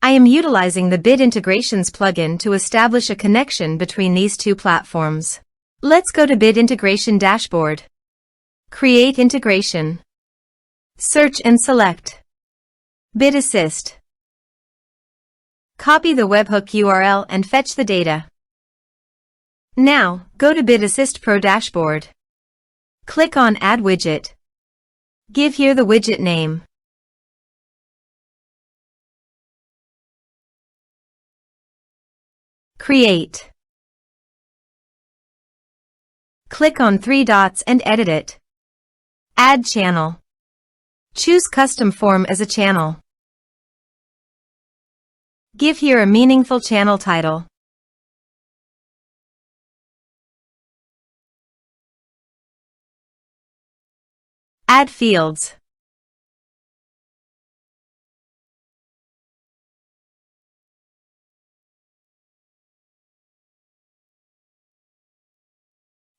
I am utilizing the Bit Integrations plugin to establish a connection between these two platforms. Let's go to Bit Integration Dashboard. Create integration. Search and select Bit Assist. Copy the webhook URL and fetch the data. Now, go to Bit Assist Pro Dashboard. Click on Add Widget. Give here the widget name. Create. Click on 3 dots and edit it. Add channel. Choose Custom Form as a channel. Give here a meaningful channel title. Add fields.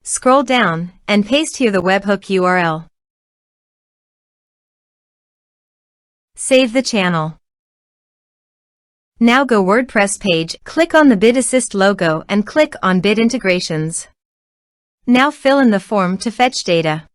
Scroll down and paste here the webhook URL. Save the channel. Now go WordPress page, click on the Bit Assist logo and click on Bit Integrations. Now fill in the form to fetch data.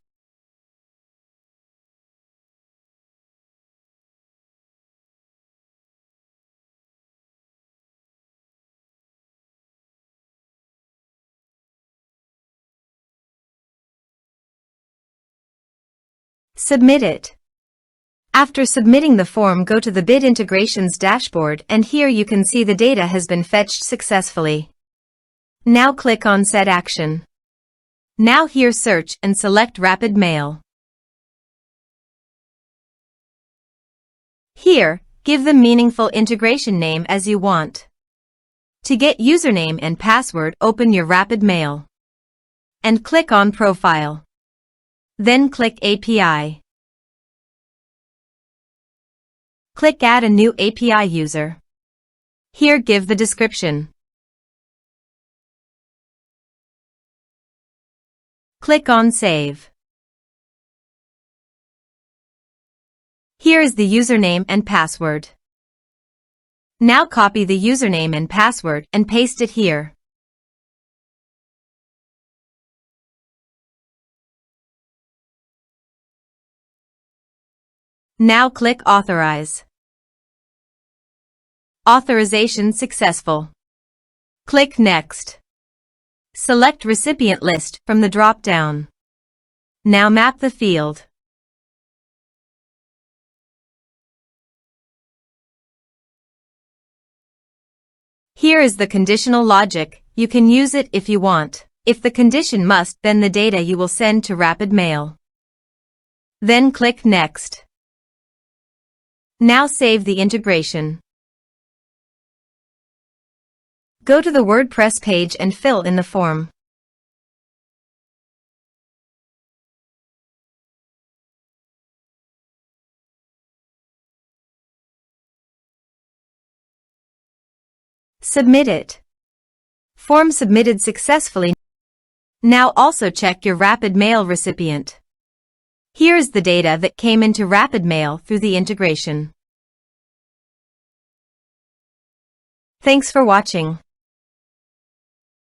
Submit it. After submitting the form, go to the Bit Integrations dashboard and here you can see the data has been fetched successfully. Now click on Set Action. Now here search and select Rapid Mail. Here, give the meaningful integration name as you want. To get username and password, open your Rapid Mail and click on Profile. Then click API. Click Add a new API user. Here give the description. Click on Save. Here is the username and password. Now copy the username and password and paste it here. Now click Authorize. Authorization successful. Click Next. Select Recipient List from the drop-down. Now map the field. Here is the conditional logic. You can use it if you want. If the condition must, then the data you will send to Rapid Mail. Then click Next. Now save the integration. Go to the WordPress page and fill in the form. Submit it. Form submitted successfully. Now also check your Rapid Mail recipient. Here is the data that came into Rapid Mail through the integration. Thanks for watching.